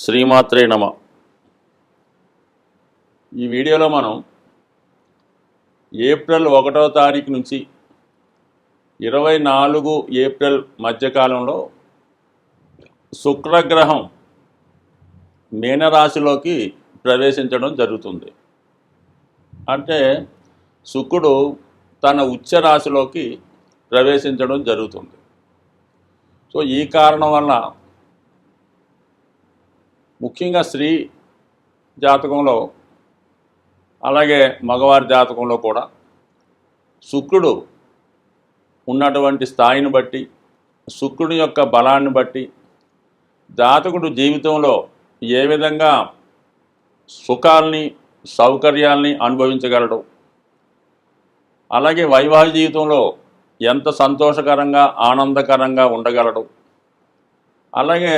శ్రీమాత్రే నమ. ఈ వీడియోలో మనం ఏప్రిల్ 1వ తారీఖు నుంచి 24 ఏప్రిల్ మధ్యకాలంలో శుక్రగ్రహం మీనరాశిలోకి ప్రవేశించడం జరుగుతుంది. అంటే శుక్రుడు తన ఉచ్చ రాశిలోకి ప్రవేశించడం జరుగుతుంది. సో ఈ కారణం వల్ల ముఖ్యంగా స్త్రీ జాతకంలో అలాగే మగవారి జాతకంలో కూడా శుక్రుడు ఉన్నటువంటి స్థాయిని బట్టి, శుక్రుడి యొక్క బలాన్ని బట్టి జాతకుడు జీవితంలో ఏ విధంగా సుఖాల్ని సౌకర్యాల్ని అనుభవించగలడు, అలాగే వైవాహిక జీవితంలో ఎంత సంతోషకరంగా ఆనందకరంగా ఉండగలడు, అలాగే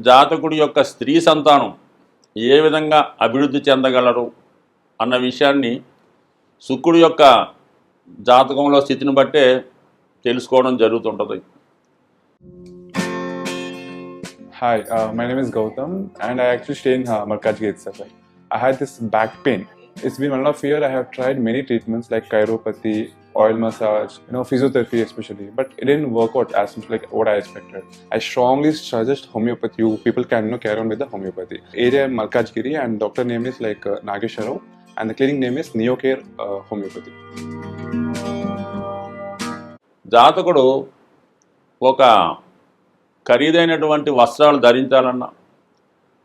జాతకుడి యొక్క స్త్రీ సంతానం ఏ విధంగా అభివృద్ధి చెందగలరు అన్న విషయాన్ని శుక్రుడి యొక్క జాతకంలో స్థితిని బట్టే తెలుసుకోవడం జరుగుతుంటుంది. Hi, my name is Gautam and I actually stay in Markajgir itself. I had this back pain. It's been 1.5 years. I have tried many treatments like chiropathy, oil massage, physiotherapy especially, but it didn't work out as much like what I expected. I strongly suggest homeopathy. You people can carry on with the homeopathy. Area Markajgiri and doctor name is like Nageshwar and the clinic name is Neocare Homeopathy. జాతకుడు ఒక ఖరీదైనటువంటి వస్త్రాలు ధరించాలన్నా,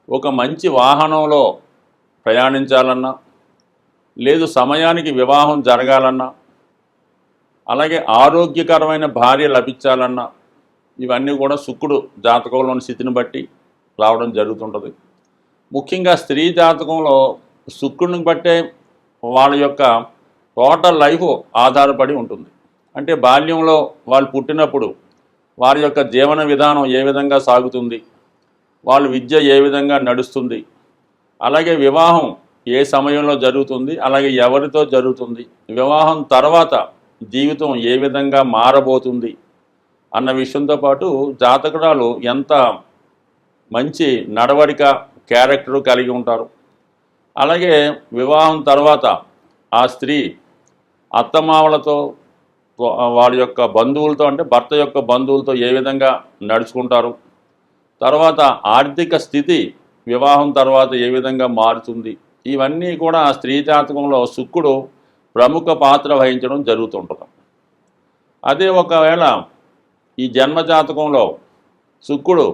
ఒక మంచి వాహనంలో ప్రయాణించాలన్నా, లేదు సమయానికి వివాహం జరగాలన్నా, అలాగే ఆరోగ్యకరమైన భార్య లభించాలన్నా, ఇవన్నీ కూడా శుక్రుడు జాతకంలోని స్థితిని బట్టి రావడం జరుగుతుంటుంది. ముఖ్యంగా స్త్రీ జాతకంలో శుక్రుడిని బట్టే వాళ్ళ యొక్క టోటల్ లైఫ్ ఆధారపడి ఉంటుంది. అంటే బాల్యంలో వాళ్ళు పుట్టినప్పుడు వారి యొక్క జీవన విధానం ఏ విధంగా సాగుతుంది, వాళ్ళ విద్య ఏ విధంగా నడుస్తుంది, అలాగే వివాహం ఏ సమయంలో జరుగుతుంది, అలాగే ఎవరితో జరుగుతుంది, వివాహం తర్వాత జీవితం ఏ విధంగా మారబోతుంది అన్న విషయంతో పాటు జాతకురాలు ఎంత మంచి నడవడిక క్యారెక్టరు కలిగి ఉంటారు, అలాగే వివాహం తర్వాత ఆ స్త్రీ అత్తమామలతో వాళ్ళ యొక్క బంధువులతో అంటే భర్త యొక్క బంధువులతో ఏ విధంగా నడుచుకుంటారు, తర్వాత ఆర్థిక స్థితి వివాహం తర్వాత ఏ విధంగా మారుతుంది, ఇవన్నీ కూడా స్త్రీ జాతకంలో శుక్రుడు ప్రముఖ పాత్ర వహించడం జరుగుతుంటుంది. అదే ఒకవేళ ఈ జన్మ జాతకంలో శుక్రుడు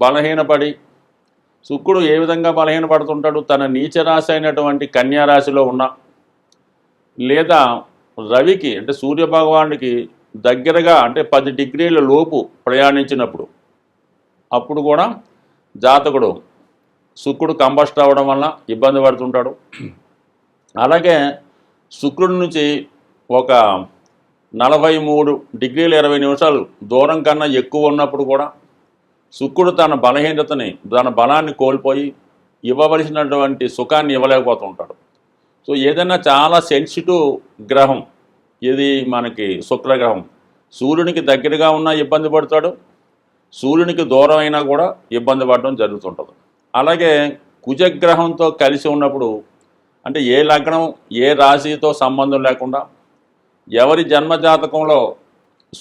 బలహీనపడి, శుక్రుడు ఏ విధంగా బలహీనపడుతుంటాడు, తన నీచ రాశి అయినటువంటి కన్యా రాశిలో ఉన్న, లేదా రవికి అంటే సూర్యభగవానుడికి దగ్గరగా అంటే 10 డిగ్రీల లోపు ప్రయాణించినప్పుడు అప్పుడు కూడా జాతకుడు శుక్రుడు కంబస్ట్ అవ్వడం వల్ల ఇబ్బంది పడుతుంటాడు. అలాగే శుక్రుడి నుంచి ఒక 43 డిగ్రీల 20 నిమిషాలు దూరం కన్నా ఎక్కువ ఉన్నప్పుడు కూడా శుక్రుడు తన బలహీనతని, తన బలాన్ని కోల్పోయి ఇవ్వవలసినటువంటి సుఖాన్ని ఇవ్వలేకపోతుంటాడు. సో ఏదైనా చాలా సెన్సిటివ్ గ్రహం ఇది మనకి శుక్రగ్రహం. సూర్యునికి దగ్గరగా ఉన్నా ఇబ్బంది పడతాడు, సూర్యునికి దూరం అయినా కూడా ఇబ్బంది పడడం జరుగుతుంటుంది. అలాగే కుజగ్రహంతో కలిసి ఉన్నప్పుడు అంటే ఏ లగ్నం ఏ రాశితో సంబంధం లేకుండా ఎవరి జన్మజాతకంలో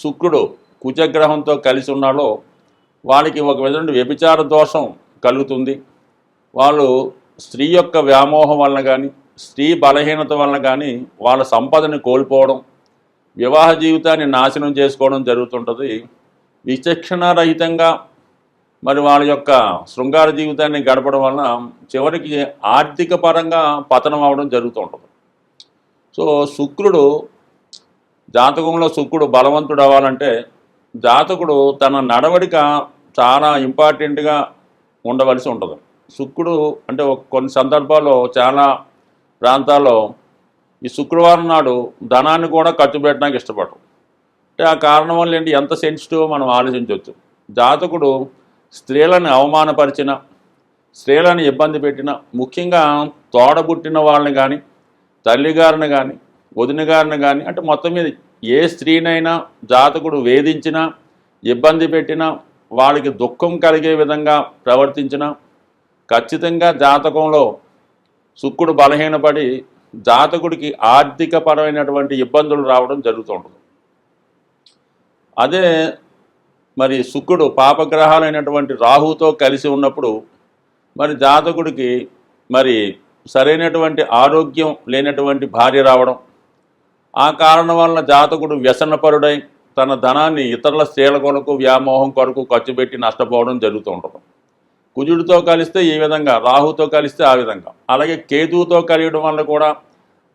శుక్రుడు కుజగ్రహంతో కలిసి ఉన్నాడో వాళ్ళకి ఒక విధంగా వ్యభిచార దోషం కలుగుతుంది. వాళ్ళు స్త్రీ యొక్క వ్యామోహం వలన కానీ, స్త్రీ బలహీనత వలన కానీ వాళ్ళ సంపదని కోల్పోవడం, వివాహ జీవితాన్ని నాశనం చేసుకోవడం జరుగుతుంటుంది. విచక్షణారహితంగా మరి వాళ్ళ యొక్క శృంగార జీవితాన్ని గడపడం వలన చివరికి ఆర్థిక పరంగా పతనం అవడం జరుగుతుంటుంది. సో శుక్రుడు జాతకంలో శుక్రుడు బలవంతుడు అవ్వాలంటే జాతకుడు తన నడవడిక చాలా ఇంపార్టెంట్గా ఉండవలసి ఉంటుంది. శుక్రుడు అంటే కొన్ని సందర్భాల్లో చాలా ప్రాంతాల్లో ఈ శుక్రవారం నాడు ధనాన్ని కూడా ఖర్చు పెట్టడానికి ఇష్టపడరు. అంటే ఆ కారణం వల్ల ఏంటి, ఎంత సెన్సిటివ్ మనం ఆలోచించవచ్చు. జాతకుడు స్త్రీలను అవమానపరిచిన, స్త్రీలను ఇబ్బంది పెట్టిన, ముఖ్యంగా తోడబుట్టిన వాళ్ళని కానీ, తల్లిగారిని కానీ, వదిన గారిని కానీ, అంటే మొత్తం మీద ఏ స్త్రీనైనా జాతకుడు వేధించినా, ఇబ్బంది పెట్టినా, వాళ్ళకి దుఃఖం కలిగే విధంగా ప్రవర్తించినా ఖచ్చితంగా జాతకంలో శుక్రుడు బలహీనపడి జాతకుడికి ఆర్థికపరమైనటువంటి ఇబ్బందులు రావడం జరుగుతూ ఉంటుంది. అదే మరి శుక్రుడు పాపగ్రహాలైనటువంటి రాహుతో కలిసి ఉన్నప్పుడు మరి జాతకుడికి మరి సరైనటువంటి ఆరోగ్యం లేనటువంటి భార్య రావడం, ఆ కారణం వల్ల జాతకుడు వ్యసనపరుడై తన ధనాన్ని ఇతరుల స్త్రీల కొరకు వ్యామోహం కొరకు ఖర్చు పెట్టి నష్టపోవడం జరుగుతూ ఉంటుంది. కుజుడితో కలిస్తే ఈ విధంగా, రాహుతో కలిస్తే ఆ విధంగా, అలాగే కేతువుతో కలియడం వల్ల కూడా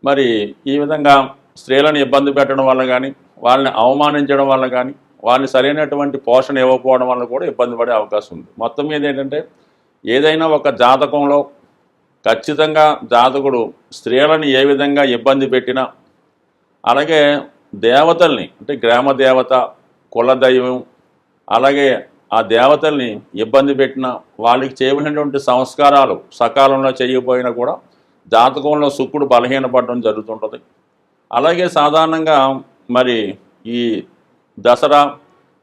మరి ఈ విధంగా స్త్రీలను ఇబ్బంది పెట్టడం వల్ల కానీ, వాళ్ళని అవమానించడం వల్ల కానీ, వాళ్ళని సరైనటువంటి పోషణ ఇవ్వకపోవడం వల్ల కూడా ఇబ్బంది పడే అవకాశం ఉంది. మొత్తం మీద ఏంటంటే ఏదైనా ఒక జాతకంలో ఖచ్చితంగా జాతకుడు స్త్రీలను ఏ విధంగా ఇబ్బంది పెట్టినా, అలాగే దేవతల్ని అంటే గ్రామ దేవత, కులదైవం, అలాగే ఆ దేవతల్ని ఇబ్బంది పెట్టిన వాళ్ళకి చేయవలసినటువంటి సంస్కారాలు సకాలంలో చేయకపోయినా కూడా జాతకంలో శుక్రుడు బలహీనపడడం జరుగుతుంటుంది. అలాగే సాధారణంగా మరి ఈ దసరా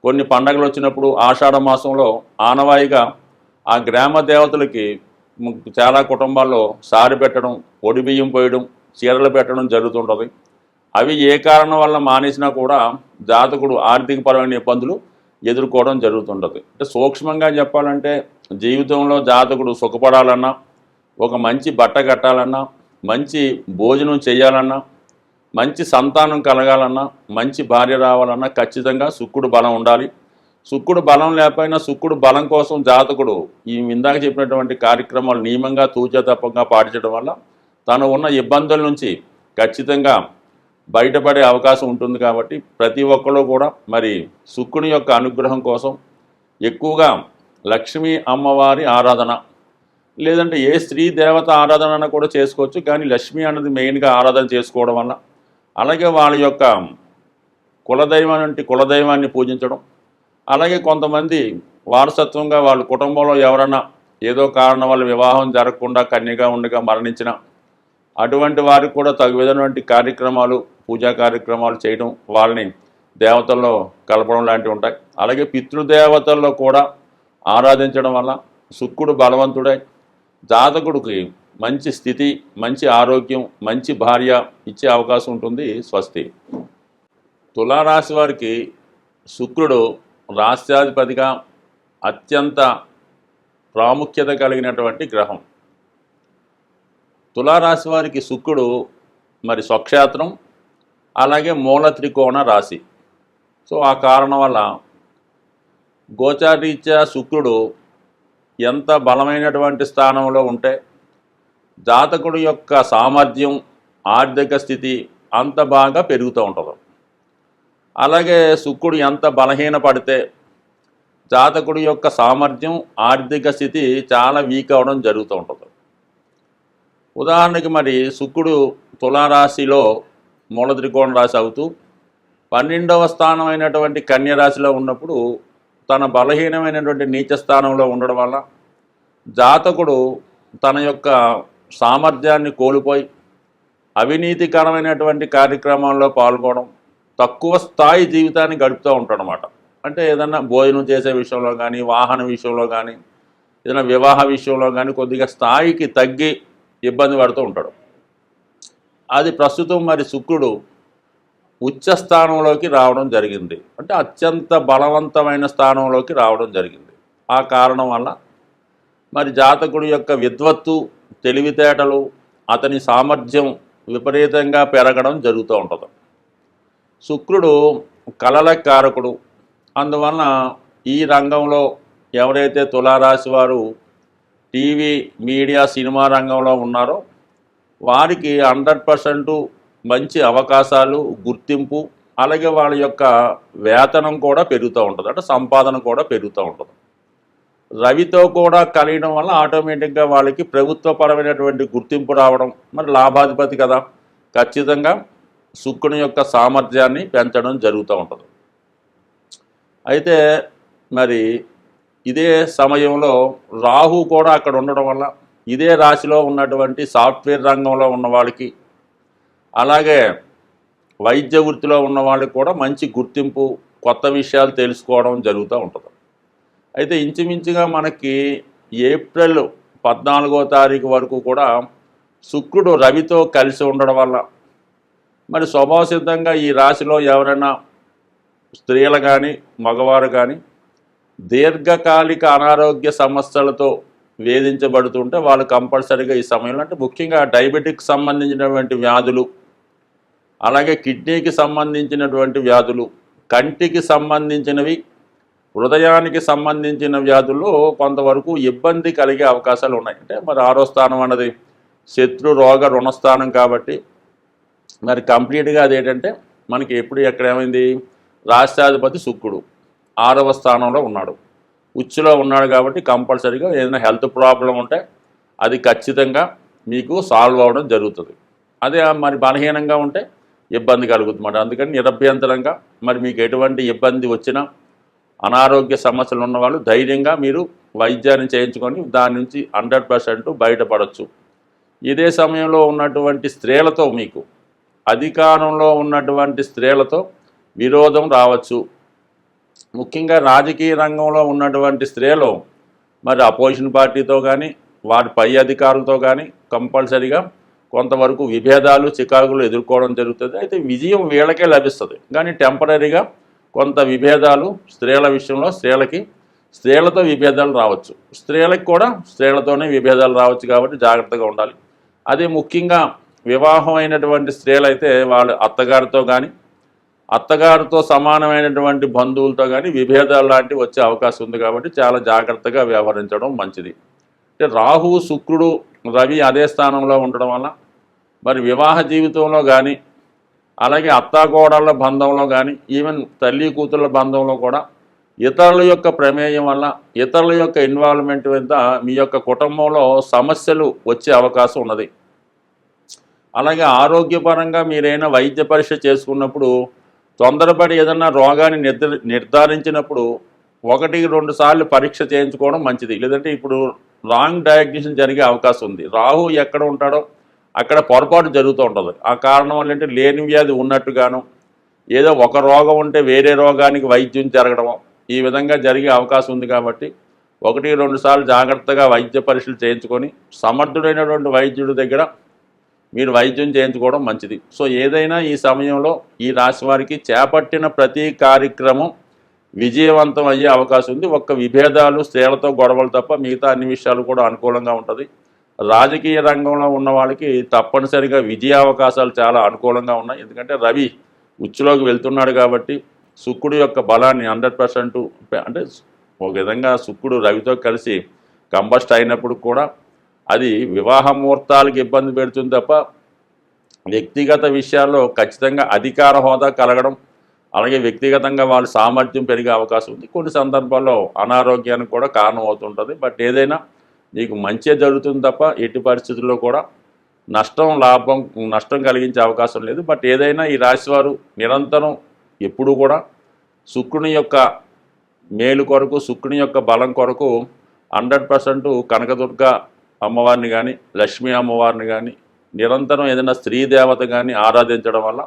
కొన్ని పండగలు వచ్చినప్పుడు ఆషాఢ మాసంలో ఆనవాయిగా ఆ గ్రామ దేవతలకి చాలా కుటుంబాల్లో సారి పెట్టడం, ఒడి బియ్యం పోయడం, చీరలు పెట్టడం జరుగుతుంటుంది. అవి ఏ కారణం వల్ల మానేసినా కూడా జాతకుడు ఆర్థికపరమైన ఇబ్బందులు ఎదుర్కోవడం జరుగుతుంటుంది. అంటే సూక్ష్మంగా చెప్పాలంటే జీవితంలో జాతకుడు సుఖపడాలన్నా, ఒక మంచి బట్ట కట్టాలన్నా, మంచి భోజనం చేయాలన్నా, మంచి సంతానం కలగాలన్నా, మంచి భార్య రావాలన్నా ఖచ్చితంగా శుక్రుడు బలం ఉండాలి. శుక్రుడు బలం లేకపోయినా శుక్రుడు బలం కోసం జాతకుడు ఈ ఇందాక చెప్పినటువంటి కార్యక్రమాలు నియమంగా తూచా తప్పగా పాటించడం వల్ల తను ఉన్న ఇబ్బందుల నుంచి ఖచ్చితంగా బయటపడే అవకాశం ఉంటుంది. కాబట్టి ప్రతి ఒక్కరు కూడా మరి శుక్రుని యొక్క అనుగ్రహం కోసం ఎక్కువగా లక్ష్మీ అమ్మవారి ఆరాధన, లేదంటే ఏ స్త్రీ దేవత ఆరాధన కూడా చేసుకోవచ్చు, కానీ లక్ష్మి అన్నది మెయిన్గా ఆరాధన చేసుకోవడం వల్ల, అలాగే వాళ్ళ యొక్క కులదైవాన్ని పూజించడం, అలాగే కొంతమంది వారసత్వంగా వాళ్ళ కుటుంబంలో ఎవరైనా ఏదో కారణం వల్ల వివాహం జరగకుండా కన్యగా ఉండగా మరణించిన అటువంటి వారికి కూడా తగు విధమైనటువంటి కార్యక్రమాలు, పూజా కార్యక్రమాలు చేయడం, వాళ్ళని దేవతల్లో కలపడం లాంటివి ఉంటాయి. అలాగే పితృదేవతల్లో కూడా ఆరాధించడం వల్ల శుక్రుడు బలవంతుడై జాతకుడికి మంచి స్థితి, మంచి ఆరోగ్యం, మంచి భార్య ఇచ్చే అవకాశం ఉంటుంది. స్వస్తి. తులారాశి వారికి శుక్రుడు రాష్ట్రాధిపతిగా అత్యంత ప్రాముఖ్యత కలిగినటువంటి గ్రహం. తులారాశి వారికి శుక్రుడు మరి స్వక్షేత్రం, అలాగే మూల త్రికోణ రాశి. సో ఆ కారణం వల్ల గోచారీత్యా శుక్రుడు ఎంత బలమైనటువంటి స్థానంలో ఉంటే జాతకుడు యొక్క సామర్థ్యం, ఆర్థిక స్థితి అంత బాగా పెరుగుతూ ఉంటుంది. అలాగే శుక్రుడు ఎంత బలహీనపడితే జాతకుడి యొక్క సామర్థ్యం, ఆర్థిక స్థితి చాలా వీక్ అవడం జరుగుతూ ఉంటుంది. ఉదాహరణకి మరి శుక్రుడు తులారాశిలో మూల త్రికోణ రాశి అవుతూ 12వ స్థానం అయినటువంటి కన్యరాశిలో ఉన్నప్పుడు తన బలహీనమైనటువంటి నీచ స్థానంలో ఉండడం వల్ల జాతకుడు తన యొక్క సామర్థ్యాన్ని కోల్పోయి అవినీతికరమైనటువంటి కార్యక్రమాల్లో పాల్గొనడం, తక్కువ స్థాయి జీవితాన్ని గడుపుతూ ఉంటాడనమాట. అంటే ఏదన్నా భోజనం చేసే విషయంలో కానీ, వాహన విషయంలో కానీ, ఏదైనా వివాహ విషయంలో కానీ కొద్దిగా స్థాయికి తగ్గి ఇబ్బంది పడుతూ ఉంటాడు. అది ప్రస్తుతం మరి శుక్రుడు ఉచ్చ స్థానంలోకి రావడం జరిగింది, అంటే అత్యంత బలవంతమైన స్థానంలోకి రావడం జరిగింది. ఆ కారణం వల్ల మరి జాతకుడి యొక్క విద్వత్తు, తెలివితేటలు, అతని సామర్థ్యం విపరీతంగా పెరగడం జరుగుతూ ఉంటుంది. శుక్రుడు కళల కారకుడు. అందువలన ఈ రంగంలో ఎవరైతే తులారాశి వారు టీవీ, మీడియా, సినిమా రంగంలో ఉన్నారో వారికి 100% మంచి అవకాశాలు, గుర్తింపు, అలాగే వాళ్ళ యొక్క వేతనం కూడా పెరుగుతూ ఉంటుంది, అంటే సంపాదన కూడా పెరుగుతూ ఉంటుంది. రవితో కూడా కలియడం వల్ల ఆటోమేటిక్గా వాళ్ళకి ప్రభుత్వపరమైనటువంటి గుర్తింపు రావడం, మరి లాభాధిపతి కదా, ఖచ్చితంగా శుక్రుని యొక్క సామర్థ్యాన్ని పెంచడం జరుగుతూ ఉంటుంది. అయితే మరి ఇదే సమయంలో రాహు కూడా అక్కడ ఉండడం వల్ల ఇదే రాశిలో ఉన్నటువంటి సాఫ్ట్వేర్ రంగంలో ఉన్న వాళ్ళకి, అలాగే వైద్య వృత్తిలో ఉన్న వాళ్ళకి కూడా మంచి గుర్తింపు, కొత్త విషయాలు తెలుసుకోవడం జరుగుతూ ఉంటుంది. అయితే ఇంచుమించుగా మనకి ఏప్రిల్ 14వ తారీఖు వరకు కూడా శుక్రుడు రవితో కలిసి ఉండడం వల్ల మరి స్వభావ సిద్ధంగా ఈ రాశిలో ఎవరైనా స్త్రీలు కానీ మగవారు కానీ దీర్ఘకాలిక అనారోగ్య సమస్యలతో వేధించబడుతుంటే వాళ్ళు కంపల్సరీగా ఈ సమయంలో, అంటే ముఖ్యంగా డయాబెటిక్ సంబంధించినటువంటి వ్యాధులు, అలాగే కిడ్నీకి సంబంధించినటువంటి వ్యాధులు, కంటికి సంబంధించినవి, హృదయానికి సంబంధించిన వ్యాధుల్లో కొంతవరకు ఇబ్బంది కలిగే అవకాశాలు ఉన్నాయి. అంటే మరి 6వ స్థానం అన్నది శత్రు రోగ రుణస్థానం కాబట్టి మరి కంప్లీట్గా అదేంటంటే మనకి ఎప్పుడు ఎక్కడేమైంది, రాష్ట్రాధిపతి శుక్రుడు 6వ స్థానంలో ఉన్నాడు, ఉచ్చులో ఉన్నాడు కాబట్టి కంపల్సరీగా ఏదైనా హెల్త్ ప్రాబ్లం ఉంటే అది ఖచ్చితంగా మీకు సాల్వ్ అవ్వడం జరుగుతుంది. అదే మరి బలహీనంగా ఉంటే ఇబ్బంది కలుగుతుంది. అందుకని నిరభ్యంతరంగా మరి మీకు ఎటువంటి ఇబ్బంది వచ్చినా, అనారోగ్య సమస్యలు ఉన్నవాళ్ళు ధైర్యంగా మీరు వైద్యాన్ని చేయించుకొని దాని నుంచి 100% బయటపడవచ్చు. ఇదే సమయంలో ఉన్నటువంటి స్త్రీలతో, మీకు అధికారంలో ఉన్నటువంటి స్త్రీలతో విరోధం రావచ్చు. ముఖ్యంగా రాజకీయ రంగంలో ఉన్నటువంటి స్త్రీలు మరి అపోజిషన్ పార్టీతో కానీ వారి పై అధికారులతో కానీ కంపల్సరీగా కొంతవరకు విభేదాలు చికాకులు ఎదుర్కోవడం జరుగుతుంది. అయితే విజయం వీళ్ళకే లభిస్తుంది, కానీ టెంపరీగా కొంత విభేదాలు స్త్రీల విషయంలో స్త్రీలతో విభేదాలు రావచ్చు, స్త్రీలకు కూడా స్త్రీలతోనే విభేదాలు రావచ్చు కాబట్టి జాగ్రత్తగా ఉండాలి. అదే ముఖ్యంగా వివాహం అయినటువంటి స్త్రీలైతే వాళ్ళు అత్తగారితో కానీ అత్తగారితో సమానమైనటువంటి బంధువులతో కానీ విభేదాలు లాంటివి వచ్చే అవకాశం ఉంది కాబట్టి చాలా జాగ్రత్తగా వ్యవహరించడం మంచిది. అంటే రాహువు శుక్రుడు రవి అదే స్థానంలో ఉండడం వల్ల మరి వివాహ జీవితంలో కానీ, అలాగే అత్తాకోడళ్ళ బంధంలో కానీ, ఈవెన్ తల్లి కూతుళ్ళ బంధంలో కూడా ఇతరుల యొక్క ప్రమేయం వల్ల, ఇతరుల యొక్క ఇన్వాల్వ్మెంట్ వద్ద మీ యొక్క కుటుంబంలో సమస్యలు వచ్చే అవకాశం ఉన్నది. అలాగే ఆరోగ్యపరంగా మీరైనా వైద్య పరీక్ష చేసుకున్నప్పుడు తొందరపడి ఏదన్నా రోగాన్ని నిర్ధారించినప్పుడు 1-2 సార్లు పరీక్ష చేయించుకోవడం మంచిది. లేదంటే ఇప్పుడు రాంగ్ డయాగ్నోసిస్ జరిగే అవకాశం ఉంది. రాహు ఎక్కడ ఉంటాడో అక్కడ పొరపాటు జరుగుతూ ఉంటుంది. ఆ కారణం వల్ల అంటే లేని వ్యాధి ఉన్నట్టుగాను, ఏదో ఒక రోగం ఉంటే వేరే రోగానికి వైద్యం జరగడము, ఈ విధంగా జరిగే అవకాశం ఉంది. కాబట్టి 1-2 సార్లు జాగ్రత్తగా వైద్య పరీక్షలు చేయించుకొని సమర్థుడైనటువంటి వైద్యుడి దగ్గర మీరు వైద్యం చేయించుకోవడం మంచిది. సో ఏదైనా ఈ సమయంలో ఈ రాశి వారికి చేపట్టిన ప్రతి కార్యక్రమం విజయవంతం అయ్యే అవకాశం ఉంది. ఒక్క విభేదాలు, స్త్రీలతో గొడవలు తప్ప మిగతా అన్ని విషయాలు కూడా అనుకూలంగా ఉంటుంది. రాజకీయ రంగంలో ఉన్న వాళ్ళకి తప్పనిసరిగా విజయ అవకాశాలు చాలా అనుకూలంగా ఉన్నాయి. ఎందుకంటే రవి ఉచ్చులోకి వెళ్తున్నాడు కాబట్టి శుక్రుడు యొక్క బలాన్ని 100% అంటే ఒక విధంగా శుక్రుడు రవితో కలిసి కంబస్ట్ అయినప్పుడు కూడా అది వివాహ ముహూర్తాలకు ఇబ్బంది పెడుతుంది తప్ప వ్యక్తిగత విషయాల్లో ఖచ్చితంగా అధికార హోదా కలగడం, అలాగే వ్యక్తిగతంగా వాళ్ళ సామర్థ్యం పెరిగే అవకాశం ఉంది. కొన్ని సందర్భాల్లో అనారోగ్యానికి కూడా కారణం అవుతుంటుంది. బట్ ఏదైనా మీకు మంచి జరుగుతుంది తప్ప ఎట్టి పరిస్థితుల్లో కూడా నష్టం కలిగించే అవకాశం లేదు. బట్ ఏదైనా ఈ రాశివారు నిరంతరం ఎప్పుడూ కూడా శుక్రుని యొక్క మేలు కొరకు, శుక్రుని యొక్క బలం కొరకు 100% కనకదుర్గ అమ్మవారిని కానీ, లక్ష్మీ అమ్మవారిని కానీ, నిరంతరం ఏదైనా స్త్రీ దేవత కానీ ఆరాధించడం వల్ల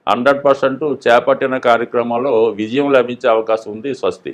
100% చేపట్టిన కార్యక్రమాల్లో విజయం లభించే అవకాశం ఉంది. స్వస్తి.